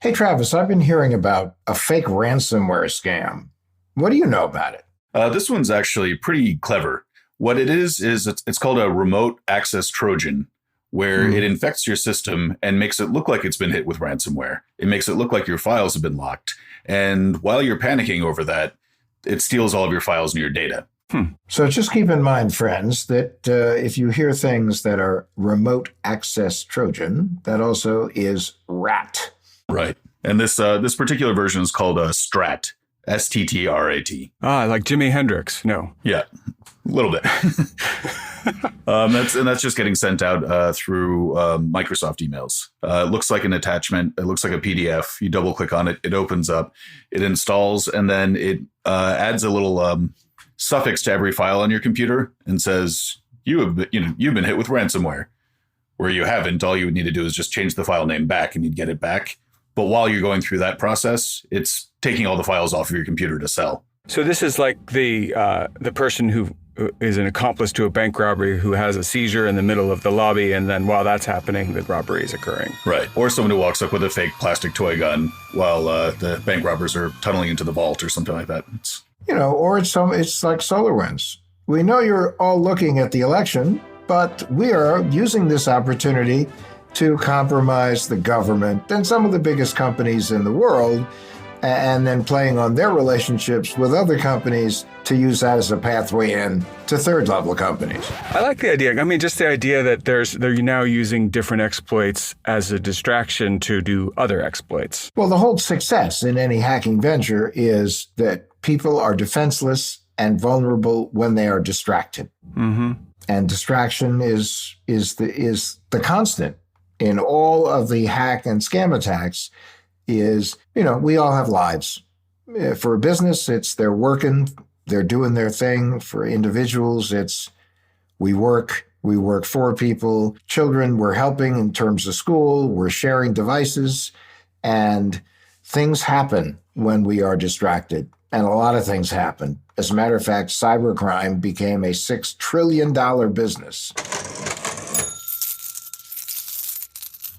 Hey, Travis, I've been hearing about a fake ransomware scam. What do you know about it? This one's actually pretty clever. What it is it's called a remote access Trojan, where it infects your system and makes it look like it's been hit with ransomware. It makes it look like your files have been locked. And while you're panicking over that, it steals all of your files and your data. So just keep in mind, friends, that if you hear things that are remote access Trojan, that also is rat. Right. And this particular version is called a Strat, STTRAT. Like Jimi Hendrix. No. Yeah, a little bit. That's just getting sent out through Microsoft emails. It looks like an attachment. It looks like a PDF. You double click on it. It opens up. It installs, and then it adds a little suffix to every file on your computer and says you've been hit with ransomware. Where you haven't, all you would need to do is just change the file name back, and you'd get it back. But while you're going through that process, it's taking all the files off of your computer to sell. So this is like the person who is an accomplice to a bank robbery who has a seizure in the middle of the lobby, and then while that's happening, the robbery is occurring. Right. Or someone who walks up with a fake plastic toy gun while the bank robbers are tunneling into the vault or something like that. Or it's like SolarWinds. We know you're all looking at the election, but we are using this opportunity to compromise the government and some of the biggest companies in the world, and then playing on their relationships with other companies to use that as a pathway in to third-level companies. I like the idea. I mean, just the idea that they're now using different exploits as a distraction to do other exploits. Well, the whole success in any hacking venture is that people are defenseless and vulnerable when they are distracted. Mm-hmm. And distraction is the constant in all of the hack and scam attacks. We all have lives. For a business, it's they're working, they're doing their thing. For individuals, it's we work for people. Children, we're helping in terms of school, we're sharing devices, and things happen when we are distracted. And a lot of things happen. As a matter of fact, cybercrime became a $6 trillion business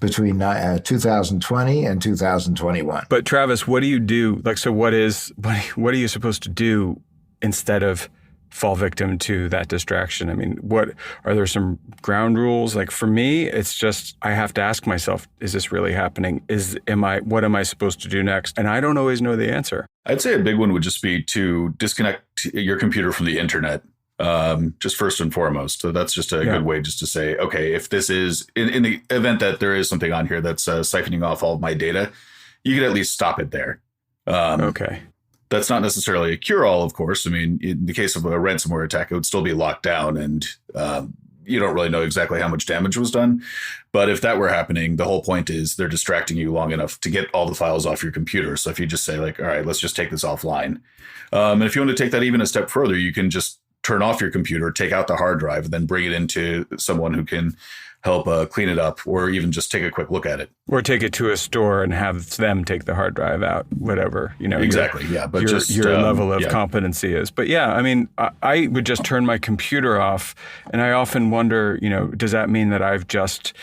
between 2020 and 2021. But Travis, what do you do? What are you supposed to do instead of fall victim to that distraction? I mean, are there some ground rules? Like for me, it's just, I have to ask myself, is this really happening? What am I supposed to do next? And I don't always know the answer. I'd say a big one would just be to disconnect your computer from the internet. Just first and foremost. So that's just a good way just to say, okay, if this is in the event that there is something on here that's siphoning off all of my data, you could at least stop it there. Okay. That's not necessarily a cure-all, of course. I mean, in the case of a ransomware attack, it would still be locked down and you don't really know exactly how much damage was done. But if that were happening, the whole point is they're distracting you long enough to get all the files off your computer. So if you just say like, all right, let's just take this offline. And if you want to take that even a step further, you can just turn off your computer, take out the hard drive, and then bring it into someone who can help clean it up, or even just take a quick look at it. Or take it to a store and have them take the hard drive out, whatever, Exactly, but your level of competency is. But yeah, I mean, I would just turn my computer off, and I often wonder, does that mean that I've just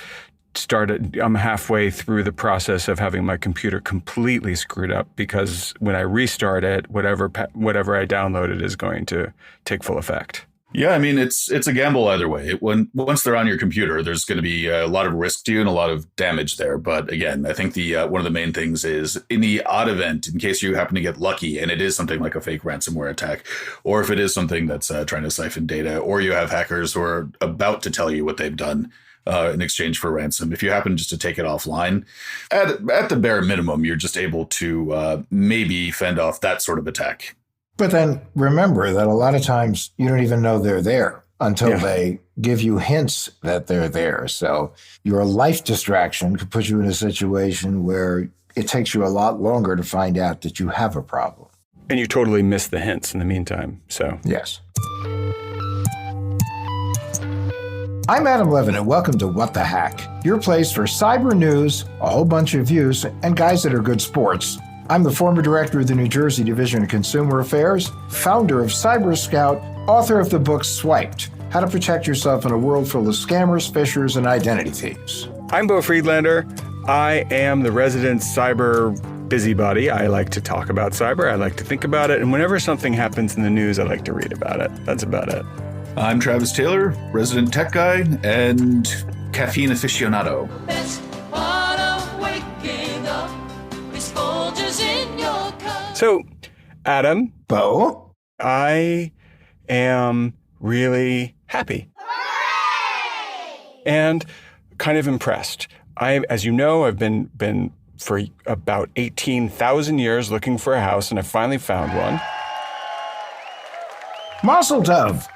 I'm halfway through the process of having my computer completely screwed up, because when I restart it, whatever I downloaded is going to take full effect. Yeah, I mean, it's a gamble either way. Once they're on your computer, there's going to be a lot of risk to you and a lot of damage there. But again, I think the one of the main things is, in the odd event, in case you happen to get lucky and it is something like a fake ransomware attack, or if it is something that's trying to siphon data, or you have hackers who are about to tell you what they've done in exchange for ransom. If you happen just to take it offline, at the bare minimum, you're just able to maybe fend off that sort of attack. But then remember that a lot of times you don't even know they're there until they give you hints that they're there. So your life distraction could put you in a situation where it takes you a lot longer to find out that you have a problem. And you totally miss the hints in the meantime. So yes. I'm Adam Levin, and welcome to What the Hack, your place for cyber news, a whole bunch of views, and guys that are good sports. I'm the former director of the New Jersey Division of Consumer Affairs, founder of Cyber Scout, author of the book Swiped, How to Protect Yourself in a World Full of Scammers, Phishers, and Identity Thieves. I'm Bo Friedlander. I am the resident cyber busybody. I like to talk about cyber. I like to think about it. And whenever something happens in the news, I like to read about it. That's about it. I'm Travis Taylor, resident tech guy and caffeine aficionado. Best part of waking up is Folgers in your cup. So, Adam. Bo? I am really happy. Hooray! And kind of impressed. As you know, I've been for about 18,000 years looking for a house, and I finally found one. Mazel tov.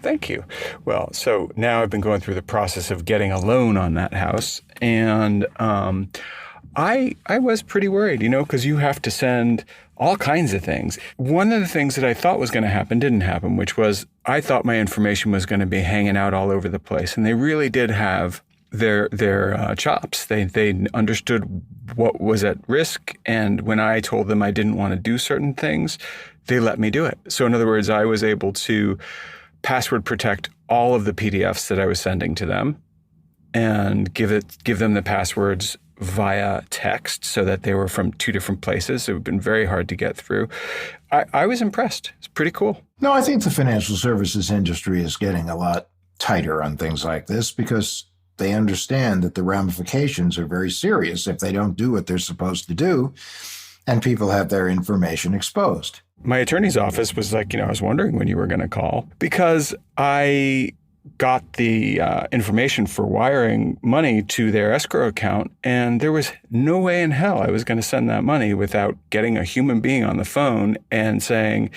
Thank you. Well, so now I've been going through the process of getting a loan on that house, and I was pretty worried, because you have to send all kinds of things. One of the things that I thought was going to happen didn't happen, which was I thought my information was going to be hanging out all over the place, and they really did have their chops. They understood what was at risk, and when I told them I didn't want to do certain things, they let me do it. So in other words, I was able to password protect all of the PDFs that I was sending to them and give them the passwords via text so that they were from two different places. It would have been very hard to get through. I was impressed. It's pretty cool. No, I think the financial services industry is getting a lot tighter on things like this because they understand that the ramifications are very serious if they don't do what they're supposed to do and people have their information exposed. My attorney's office was like, I was wondering when you were going to call because I got the information for wiring money to their escrow account, and there was no way in hell I was going to send that money without getting a human being on the phone and saying,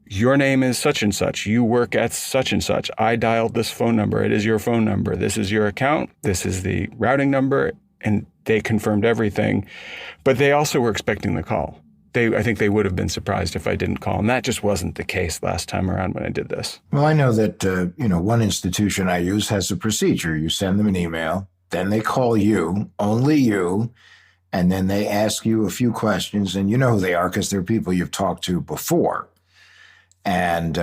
your name is such and such. You work at such and such. I dialed this phone number. It is your phone number. This is your account. This is the routing number. And they confirmed everything. But they also were expecting the call. I think they would have been surprised if I didn't call. And that just wasn't the case last time around when I did this. Well, I know that, one institution I use has a procedure. You send them an email, then they call you, only you, and then they ask you a few questions. And you know who they are because they're people you've talked to before. And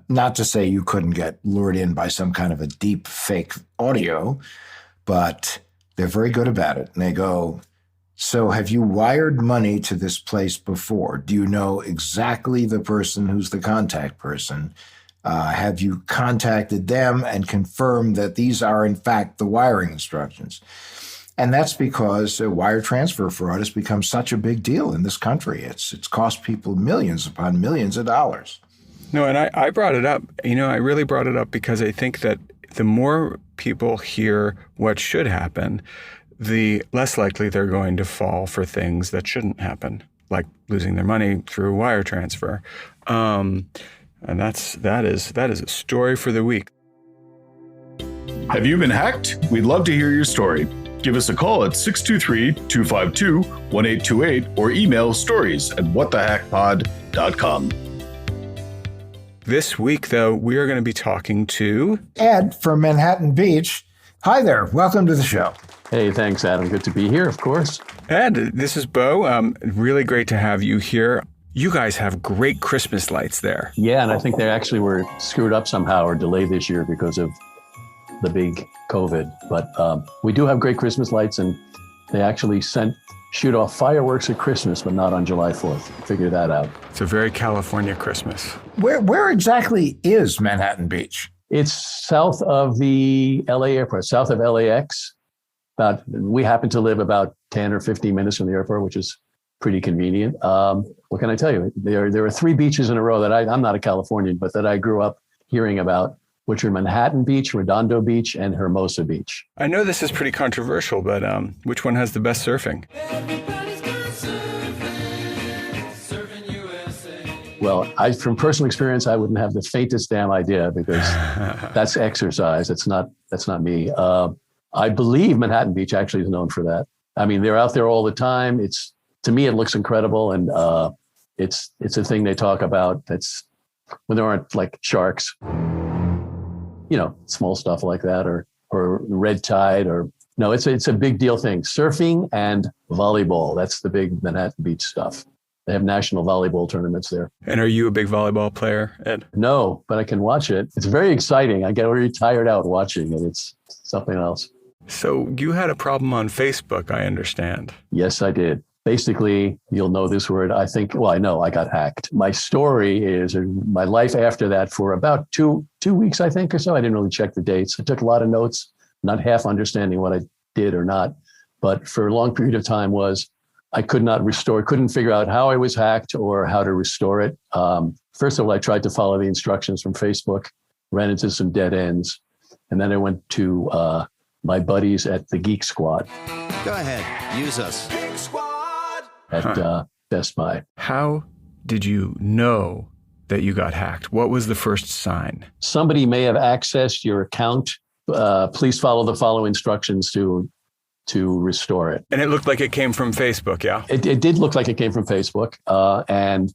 not to say you couldn't get lured in by some kind of a deep fake audio, but they're very good about it. And they go, so have you wired money to this place before? Do you know exactly the person who's the contact person? Have you contacted them and confirmed that these are, in fact, the wiring instructions? And that's because wire transfer fraud has become such a big deal in this country. It's cost people millions upon millions of dollars. No, and I brought it up. I really brought it up because I think that the more people hear what should happen, the less likely they're going to fall for things that shouldn't happen, like losing their money through wire transfer. And that is a story for the week. Have you been hacked? We'd love to hear your story. Give us a call at 623-252-1828 or email stories@whatthehackpod.com. This week, though, we are going to be talking to Ed from Manhattan Beach. Hi there. Welcome to the show. Hey, thanks, Adam. Good to be here, of course. Ed. This is Bo. Really great to have you here. You guys have great Christmas lights there. Yeah, and I think they actually were screwed up somehow or delayed this year because of the big COVID. But we do have great Christmas lights, and they actually shoot off fireworks at Christmas, but not on July 4th. Figure that out. It's a very California Christmas. Where exactly is Manhattan Beach? It's south of the LA airport, south of LAX. We happen to live about 10 or 15 minutes from the airport, which is pretty convenient. What can I tell you? There are three beaches in a row that I'm not a Californian, but that I grew up hearing about, which are Manhattan Beach, Redondo Beach, and Hermosa Beach. I know this is pretty controversial, but which one has the best surfing? Everybody's got surfing USA. Well, from personal experience, I wouldn't have the faintest damn idea because that's exercise. That's not me. I believe Manhattan Beach actually is known for that. I mean, they're out there all the time. To me, it looks incredible, and it's a thing they talk about. That's when there aren't like sharks, small stuff like that, or red tide, or no, it's a big deal thing. Surfing and volleyball. That's the big Manhattan Beach stuff. They have national volleyball tournaments there. And are you a big volleyball player, Ed? No, but I can watch it. It's very exciting. I get very tired out watching it. It's something else. So you had a problem on Facebook, I understand. Yes, I did. Basically, you'll know this word. I know I got hacked. My story is my life after that for about two weeks, I think, or so. I didn't really check the dates. I took a lot of notes, not half understanding what I did or not. But for a long period of time I couldn't figure out how I was hacked or how to restore it. First of all, I tried to follow the instructions from Facebook, ran into some dead ends. And then I went to my buddies at the Geek Squad. Go ahead, use us. Geek Squad! At Best Buy. How did you know that you got hacked? What was the first sign? Somebody may have accessed your account. Please follow the following instructions to restore it. And it looked like it came from Facebook, yeah? It did look like it came from Facebook. And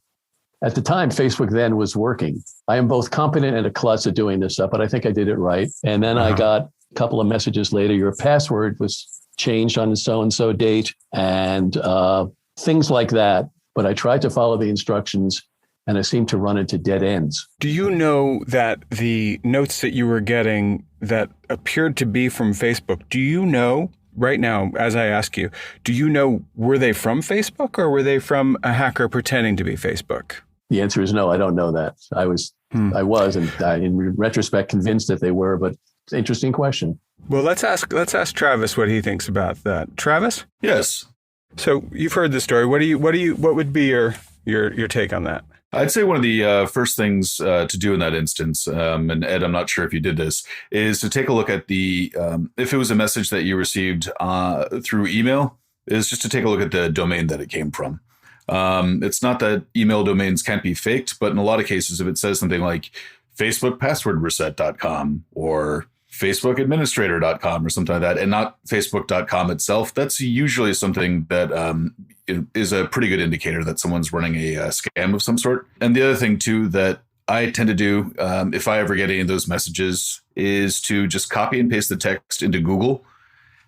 at the time, Facebook then was working. I am both competent and a klutz at doing this stuff, but I think I did it right. And then I got a couple of messages later, your password was changed on so-and-so date and things like that. But I tried to follow the instructions and I seemed to run into dead ends. Do you know that the notes that you were getting that appeared to be from Facebook, do you know right now, as I ask you, do you know, were they from Facebook or were they from a hacker pretending to be Facebook? The answer is no, I don't know that. I was, and in retrospect, convinced that they were, but it's an interesting question. Well, let's ask Travis what he thinks about that. Travis? Yes. So you've heard the story. What would be your take on that? I'd say one of the first things to do in that instance, and Ed, I'm not sure if you did this, is to take a look at if it was a message that you received through email, is just to take a look at the domain that it came from. It's not that email domains can't be faked, but in a lot of cases, if it says something like facebookpasswordreset.com or facebookadministrator.com or something like that, and not facebook.com itself, that's usually something that is a pretty good indicator that someone's running a scam of some sort. And the other thing, too, that I tend to do if I ever get any of those messages is to just copy and paste the text into Google.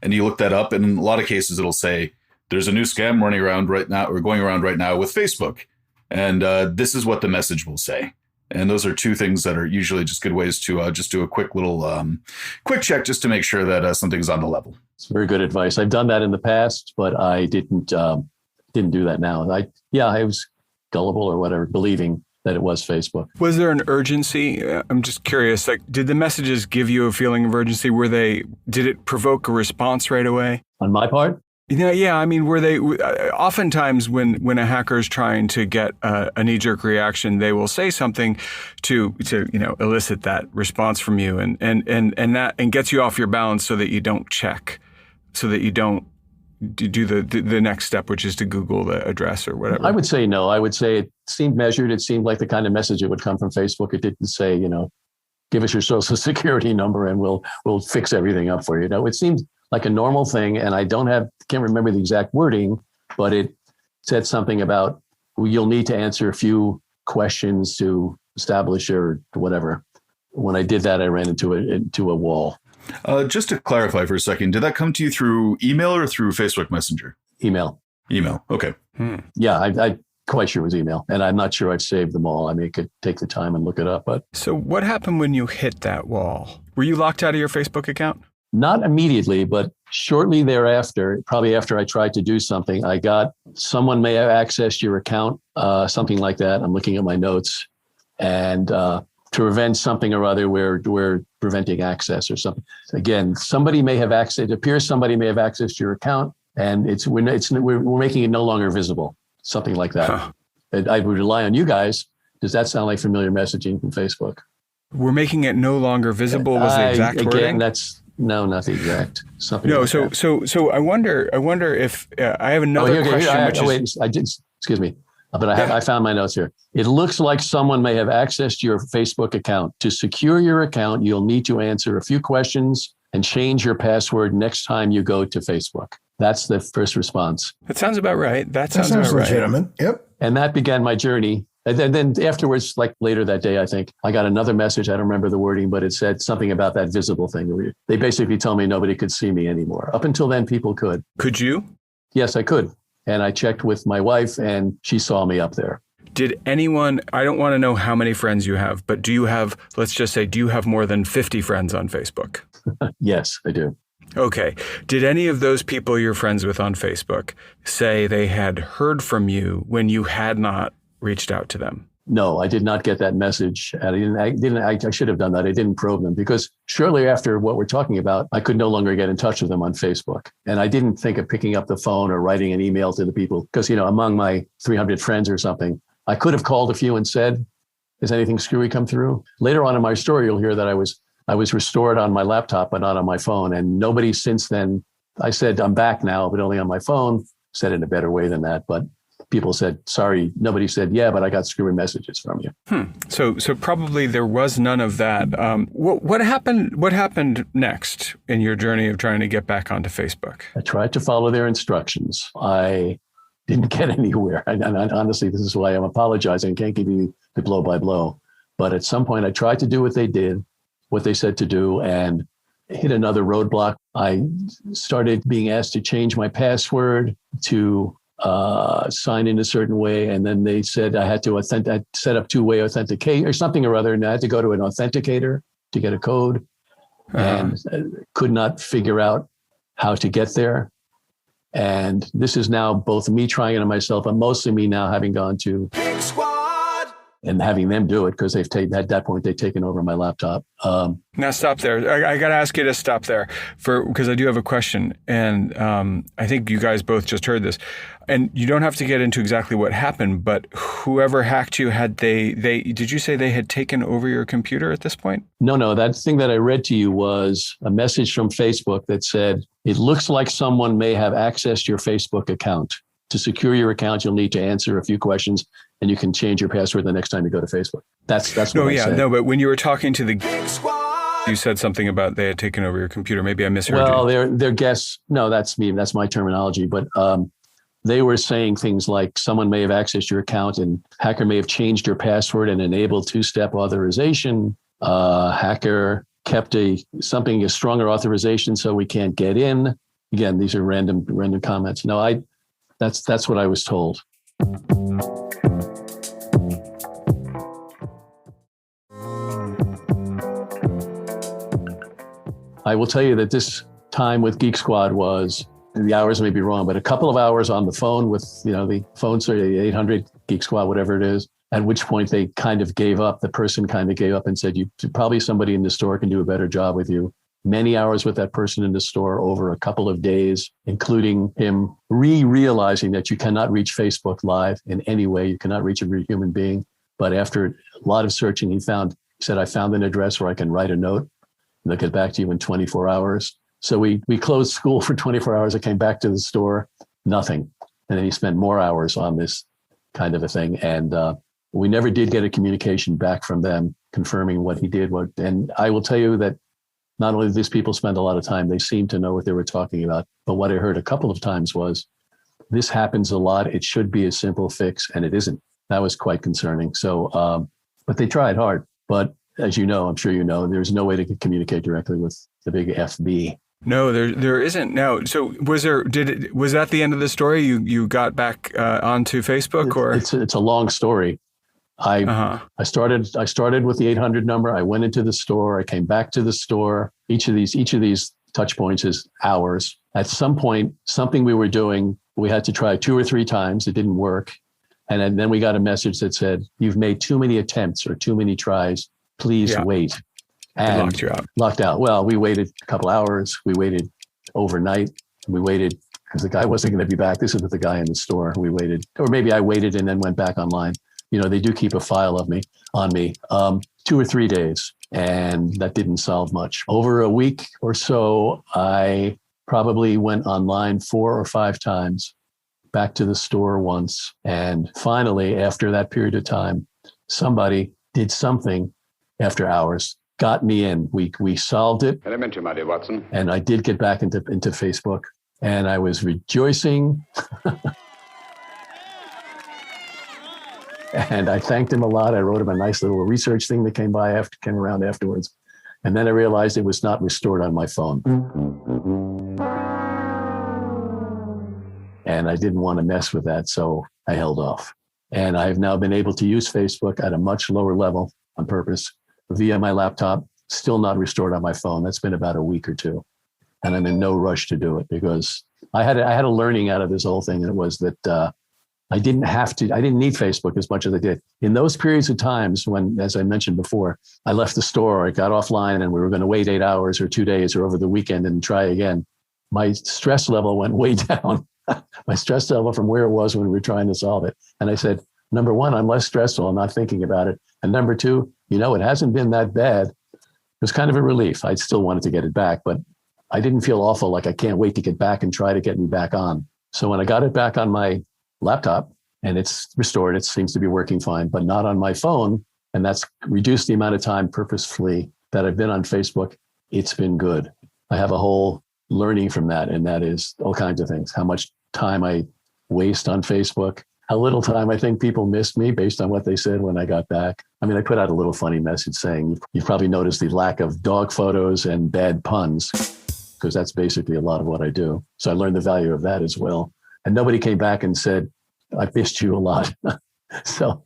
And you look that up. And in a lot of cases, it'll say, there's a new scam running around right now or going around right now with Facebook. And this is what the message will say. And those are two things that are usually just good ways to just do a quick little quick check just to make sure that something's on the level. It's very good advice. I've done that in the past, but I didn't do that now. I was gullible or whatever, believing that it was Facebook. Was there an urgency? I'm just curious. Like, did the messages give you a feeling of urgency? Did it provoke a response right away? On my part? Yeah. I mean, were they oftentimes when a hacker is trying to get a knee-jerk reaction, they will say something to elicit that response from you, and gets you off your balance so that you don't check, so that you don't do the next step, which is to Google the address or whatever. I would say no. I would say it seemed measured. It seemed like the kind of message that would come from Facebook. It didn't say, give us your social security number and we'll fix everything up for you. It seemed like a normal thing. And I can't remember the exact wording, but it said something about you'll need to answer a few questions to establish or whatever. When I did that, I ran into a wall. Just to clarify for a second, did that come to you through email or through Facebook Messenger? Email. Okay. Yeah, I'm quite sure it was email. And I'm not sure I've saved them all. I mean, I could take the time and look it up. But so what happened when you hit that wall? Were you locked out of your Facebook account? Not immediately, but shortly thereafter, probably after I tried to do something, I got someone may have accessed your account, something like that. I'm looking at my notes, and to prevent something or other, we're preventing access or something. Again, somebody may have access. It appears somebody may have accessed your account, and we're making it no longer visible. Something like that. Huh. I would rely on you guys. Does that sound like familiar messaging from Facebook? We're making it no longer visible was the exact wording? No, not the exact. Something. No, like so I wonder if I have another question. Excuse me, but I found my notes here. It looks like someone may have accessed your Facebook account. To secure your account, you'll need to answer a few questions and change your password next time you go to Facebook. That's the first response. That sounds about right. That sounds about legitimate. Right. Yep. And that began my journey. And then afterwards, like later that day, I think, I got another message. I don't remember the wording, but it said something about that visible thing. They basically told me nobody could see me anymore. Up until then, people could. Could you? Yes, I could. And I checked with my wife and she saw me up there. Did anyone, I don't want to know how many friends you have, but do you have more than 50 friends on Facebook? Yes, I do. Okay. Did any of those people you're friends with on Facebook say they had heard from you when you had not reached out to them? No, I did not get that message. I should have done that. I didn't probe them because shortly after what we're talking about, I could no longer get in touch with them on Facebook. And I didn't think of picking up the phone or writing an email to the people because, among my 300 friends or something, I could have called a few and said, has anything screwy come through? Later on in my story, you'll hear that I was restored on my laptop, but not on my phone. And nobody since then, I said, I'm back now, but only on my phone, said it in a better way than that. But people said, sorry. Nobody said, yeah, but I got screwy messages from you. So probably there was none of that. What happened? What happened next in your journey of trying to get back onto Facebook? I tried to follow their instructions. I didn't get anywhere. And honestly, this is why I'm apologizing. I can't give you the blow by blow. But at some point, I tried to do what they did, what they said to do, and hit another roadblock. I started being asked to change my password, to sign in a certain way. And then they said I had to set up two-way authenticate or something or other. And I had to go to an authenticator to get a code and could not figure out how to get there. And this is now both me trying it on myself, and mostly me now having gone to Geek Squad and having them do it because at that point they've taken over my laptop. Now stop there. I got to ask you to stop there because I do have a question, and I think you guys both just heard this. And you don't have to get into exactly what happened, but whoever hacked you, did you say they had taken over your computer at this point? No. That thing that I read to you was a message from Facebook that said, it looks like someone may have accessed your Facebook account. To secure your account, you'll need to answer a few questions and you can change your password the next time you go to Facebook. That's what I said. No, but when you were talking to the Geek Squad, you said something about they had taken over your computer. Maybe I misheard you. Well, their guess, no, that's me. That's my terminology. But they were saying things like someone may have accessed your account and hacker may have changed your password and enabled two-step authorization. Hacker kept a stronger authorization so we can't get in. Again, these are random comments. No, that's what I was told. I will tell you that this time with Geek Squad was, the hours may be wrong, but a couple of hours on the phone with, the phone, sorry, 800 Geek Squad, whatever it is, at which point they kind of gave up. The person kind of gave up and said, probably somebody in the store can do a better job with you. Many hours with that person in the store over a couple of days, including him realizing that you cannot reach Facebook Live in any way. You cannot reach a real human being. But after a lot of searching, he said, I found an address where I can write a note and they'll get back to you in 24 hours. So we closed school for 24 hours. I came back to the store, nothing. And then he spent more hours on this kind of a thing. And we never did get a communication back from them confirming what he did. And I will tell you that not only did these people spend a lot of time, they seemed to know what they were talking about. But what I heard a couple of times was, this happens a lot. It should be a simple fix, and it isn't. That was quite concerning. So, but they tried hard. But as you know, I'm sure you know, there's no way to communicate directly with the big FB. No, there isn't now. So was that the end of the story? You got back onto Facebook, or it's a long story. I started with the 800 number. I went into the store. I came back to the store. Each of these touch points is hours. At some point, something we were doing, we had to try 2 or 3 times. It didn't work. And then we got a message that said, you've made too many attempts or too many tries. Please wait. And locked you out. Locked out. Well, we waited a couple hours. We waited overnight. We waited because the guy wasn't going to be back. This is with the guy in the store. We waited, or maybe I waited and then went back online. They do keep a file of me on me, 2 or 3 days, and that didn't solve much. Over a week or so, I probably went online 4 or 5 times, back to the store once. And finally, after that period of time, somebody did something after hours, got me in. We solved it. Elementary, my dear Watson. And I did get back into Facebook, and I was rejoicing. And I thanked him a lot. I wrote him a nice little research thing that came around afterwards. And then I realized it was not restored on my phone. And I didn't want to mess with that, so I held off. And I've now been able to use Facebook at a much lower level on purpose via my laptop, still not restored on my phone. That's been about a week or 2. and I'm in no rush to do it, because I had a learning out of this whole thing. And it was that I didn't need Facebook as much as I did. In those periods of times when, as I mentioned before, I left the store, I got offline, and we were going to wait 8 hours or 2 days or over the weekend and try again, my stress level went way down. My stress level from where it was when we were trying to solve it. And I said, number one, I'm less stressful. I'm not thinking about it. And number two, it hasn't been that bad. It was kind of a relief. I still wanted to get it back, but I didn't feel awful, like I can't wait to get back and try to get me back on. So when I got it back on my laptop and it's restored, it seems to be working fine, but not on my phone. And that's reduced the amount of time purposefully that I've been on Facebook. It's been good. I have a whole learning from that. And that is all kinds of things, how much time I waste on Facebook, how little time I think people missed me based on what they said when I got back. I mean, I put out a little funny message saying, you've probably noticed the lack of dog photos and bad puns, because that's basically a lot of what I do. So I learned the value of that as well. And nobody came back and said, I missed you a lot. So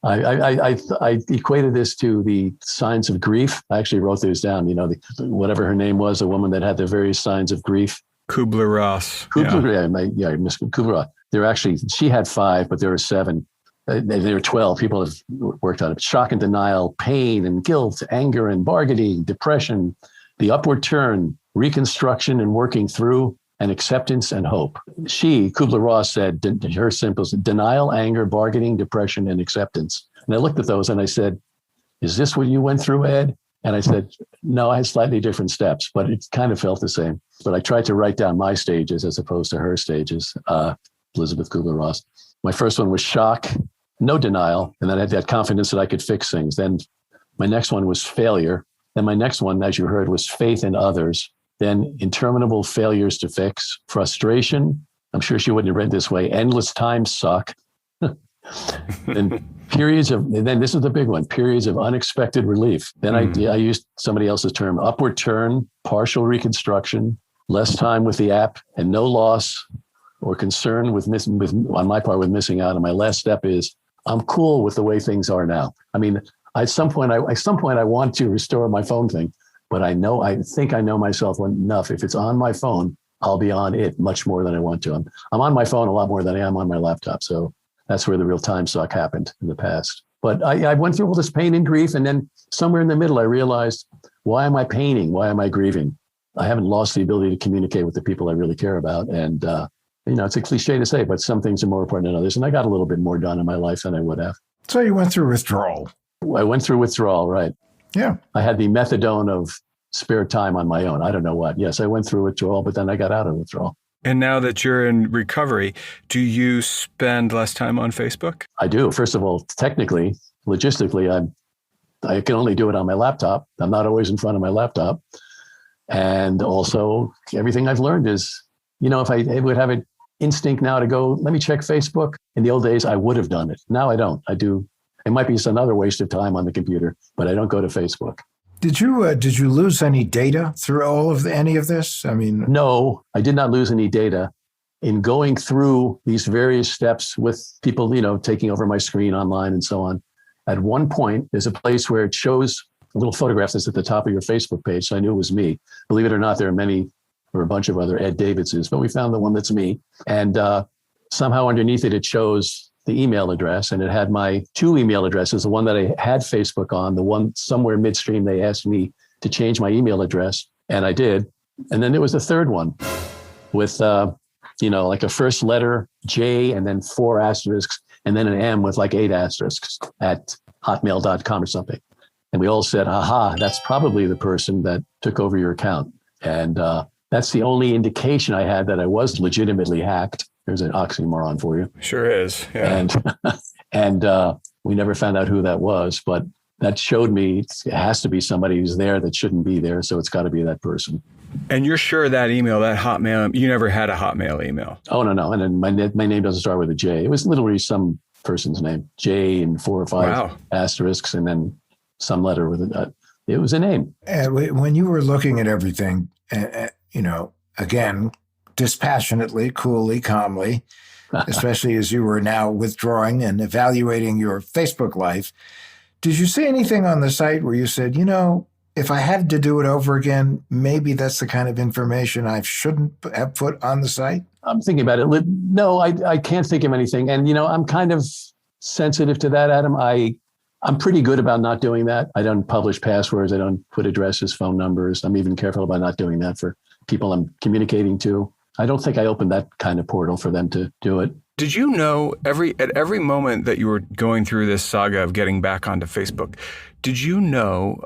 I equated this to the signs of grief. I actually wrote those down, whatever her name was, a woman that had the various signs of grief. Kubler-Ross. Miss Kubler-Ross. She had 5, but there were 7. There were 12. People have worked on it. Shock and denial, pain and guilt, anger and bargaining, depression, the upward turn, reconstruction and working through, and acceptance and hope. Kubler-Ross said, her symbols, denial, anger, bargaining, depression, and acceptance. And I looked at those and I said, is this what you went through, Ed? And I said, no, I had slightly different steps, but it kind of felt the same. But I tried to write down my stages as opposed to her stages, Elizabeth Kubler-Ross. My first one was shock, no denial. And then I had that confidence that I could fix things. Then my next one was failure. Then my next one, as you heard, was faith in others. Then interminable failures to fix, frustration. I'm sure she wouldn't have read this way. Endless time suck. And then this is the big one, periods of unexpected relief. Then I used somebody else's term, upward turn, partial reconstruction, less time with the app, and no loss or concern on my part with missing out. And my last step is, I'm cool with the way things are now. I mean, at some point I want to restore my phone thing, but I think I know myself enough. If it's on my phone, I'll be on it much more than I want to. I'm on my phone a lot more than I am on my laptop. So that's where the real time suck happened in the past. But I went through all this pain and grief. And then somewhere in the middle, I realized, why am I paining? Why am I grieving? I haven't lost the ability to communicate with the people I really care about. And, it's a cliche to say, but some things are more important than others. And I got a little bit more done in my life than I would have. So you went through withdrawal. I went through withdrawal, right. Yeah. I had the methadone of spare time on my own. I don't know what. Yes, I went through withdrawal, but then I got out of withdrawal. And now that you're in recovery, do you spend less time on Facebook? I do. First of all, technically, logistically, I can only do it on my laptop. I'm not always in front of my laptop. And also, everything I've learned is, if I would have an instinct now to go, let me check Facebook. In the old days, I would have done it. Now I don't. I do. It might be another waste of time on the computer, but I don't go to Facebook. Did you lose any data through any of this? I mean, no, I did not lose any data. In going through these various steps with people, taking over my screen online and so on, at one point, there's a place where it shows a little photograph that's at the top of your Facebook page. So I knew it was me. Believe it or not, there are many, or a bunch of other Ed Davidsons, but we found the one that's me. And somehow underneath it, it shows the email address, and it had my 2 email addresses, the one that I had Facebook on, the one somewhere midstream, they asked me to change my email address, and I did. And then there was a third one with, like a first letter J and then 4 asterisks, and then an M with like 8 asterisks at hotmail.com or something. And we all said, aha, that's probably the person that took over your account. And that's the only indication I had that I was legitimately hacked. There's an oxymoron for you. Sure is. Yeah. And we never found out who that was, but that showed me it has to be somebody who's there that shouldn't be there. So it's got to be that person. And you're sure that email, that Hotmail, you never had a Hotmail email? Oh, no. And then my name doesn't start with a J. It was literally some person's name, J and 4 or 5 asterisks, and then some letter with it. It was a name. When you were looking at everything, again, dispassionately, coolly, calmly, especially as you were now withdrawing and evaluating your Facebook life, did you see anything on the site where you said, if I had to do it over again, maybe that's the kind of information I shouldn't have put on the site. I'm thinking about it. No, I can't think of anything. And, I'm kind of sensitive to that, Adam. I'm pretty good about not doing that. I don't publish passwords. I don't put addresses, phone numbers. I'm even careful about not doing that for people I'm communicating to. I don't think I opened that kind of portal for them to do it. Did you know at every moment that you were going through this saga of getting back onto Facebook, did you know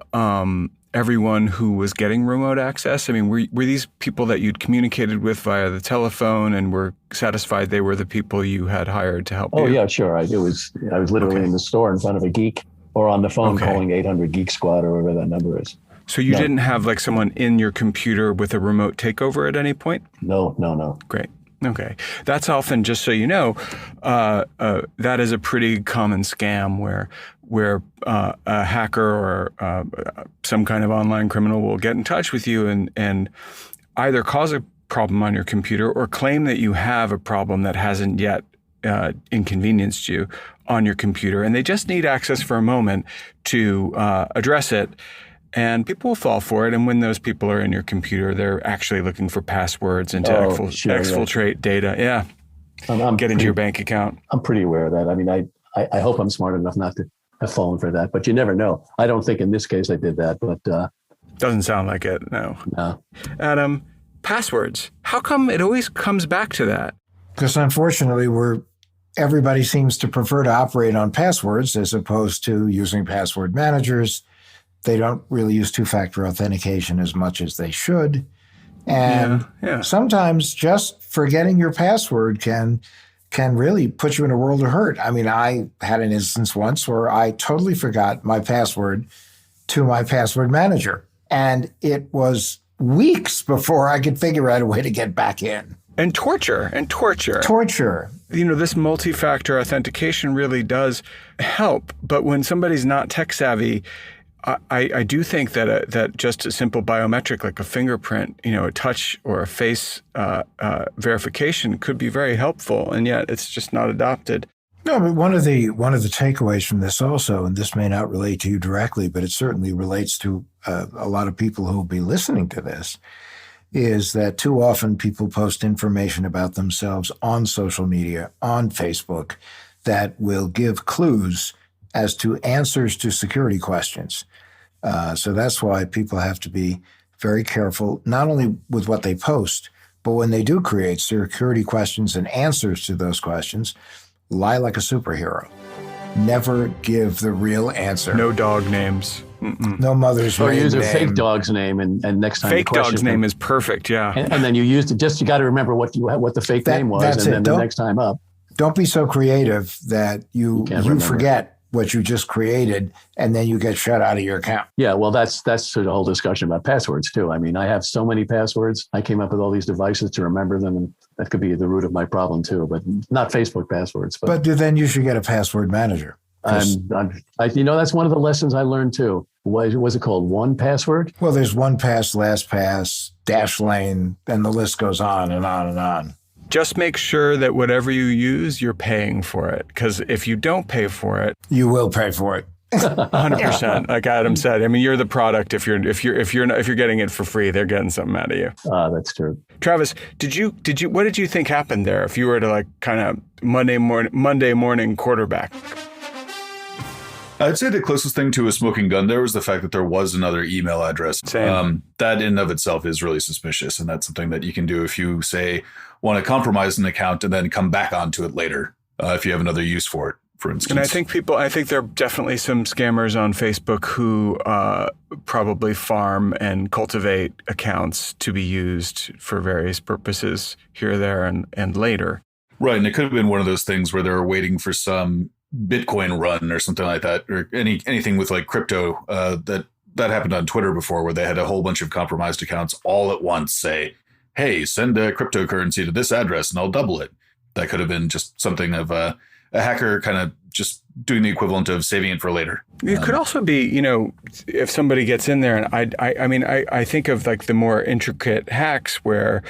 everyone who was getting remote access? I mean, were these people that you'd communicated with via the telephone and were satisfied they were the people you had hired to help you? Oh, yeah, sure. I was literally in the store in front of a geek or on the phone calling 800 Geek Squad or whatever that number is. So you didn't have like someone in your computer with a remote takeover at any point? No. Great. Okay. That's often, just so you know, that is a pretty common scam where a hacker or some kind of online criminal will get in touch with you and either cause a problem on your computer or claim that you have a problem that hasn't yet inconvenienced you on your computer. And they just need access for a moment to address it. And people will fall for it. And when those people are in your computer, they're actually looking for passwords and to exfiltrate data. Yeah. Get into your bank account. I'm pretty aware of that. I mean, I hope I'm smart enough not to have fallen for that, but you never know. I don't think in this case I did that, but doesn't sound like it. No. No. Passwords. How come it always comes back to that? Because unfortunately, everybody seems to prefer to operate on passwords as opposed to using password managers. They don't really use two-factor authentication as much as they should. And sometimes just forgetting your password can really put you in a world of hurt. I mean, I had an instance once where I totally forgot my password to my password manager. And it was weeks before I could figure out a way to get back in. And torture. This multi-factor authentication really does help. But when somebody's not tech savvy, I do think that just a simple biometric like a fingerprint, a touch or a face verification could be very helpful, and yet it's just not adopted. No, but one of the takeaways from this also, and this may not relate to you directly, but it certainly relates to a lot of people who will be listening to this, is that too often people post information about themselves on social media, on Facebook, that will give clues as to answers to security questions. So that's why people have to be very careful, not only with what they post, but when they do create security questions and answers to those questions, lie like a superhero. Never give the real answer. No dog names. Mm-mm. No mother's name. Or use a fake dog's name, and next time fake dog's name is perfect. Yeah, and then you used it. Just you got to remember what the fake name was, and then the next time up. Don't be so creative that you forget what you just created, and then you get shut out of your account. Yeah, well, that's sort of the whole discussion about passwords too. I mean, I have so many passwords. I came up with all these devices to remember them, and that could be the root of my problem too. But not Facebook passwords. But then you should get a password manager. That's one of the lessons I learned too. Was it called 1Password? Well, there's 1Pass, LastPass, Dashlane, and the list goes on and on and on. Just make sure that whatever you use, you're paying for it. Because if you don't pay for it, you will pay for it. 100%. Like Adam said, I mean, you're the product. If you're getting it for free, they're getting something out of you. That's true. Travis, what did you think happened there? If you were to like kind of Monday morning quarterback. I'd say the closest thing to a smoking gun there was the fact that there was another email address. Same. That in and of itself is really suspicious. And that's something that you can do if you, say, want to compromise an account and then come back onto it later, if you have another use for it, for instance. And I think there are definitely some scammers on Facebook who probably farm and cultivate accounts to be used for various purposes here, there, and later. Right. And it could have been one of those things where they're waiting for some Bitcoin run or something like that, or anything with like crypto that happened on Twitter before, where they had a whole bunch of compromised accounts all at once say, hey, send a cryptocurrency to this address and I'll double it. That could have been just something of a hacker kind of just doing the equivalent of saving it for later. It could also be, if somebody gets in there, and I think of like the more intricate hacks where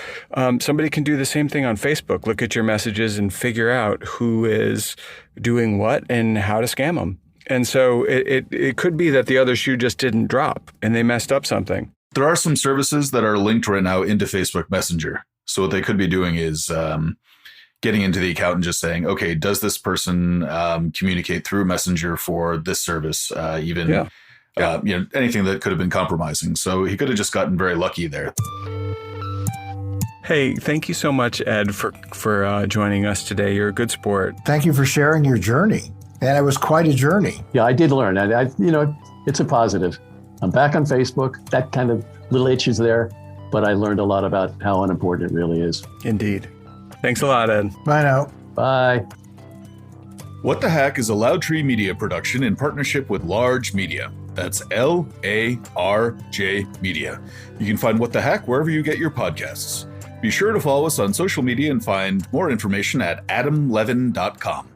somebody can do the same thing on Facebook, look at your messages and figure out who is doing what and how to scam them. And so it could be that the other shoe just didn't drop and they messed up something. There are some services that are linked right now into Facebook Messenger. So what they could be doing is getting into the account and just saying, okay, does this person communicate through Messenger for this service? Anything that could have been compromising. So he could have just gotten very lucky there. Hey, thank you so much, Ed, for joining us today. You're a good sport. Thank you for sharing your journey. And it was quite a journey. Yeah, I did learn. It's a positive. I'm back on Facebook. That kind of little itch is there, but I learned a lot about how unimportant it really is. Indeed. Thanks a lot, Ed. Bye now. Bye. What the Hack is a Loud Tree Media production in partnership with Large Media. That's LARJ Media. You can find What the Hack wherever you get your podcasts. Be sure to follow us on social media and find more information at adamlevin.com.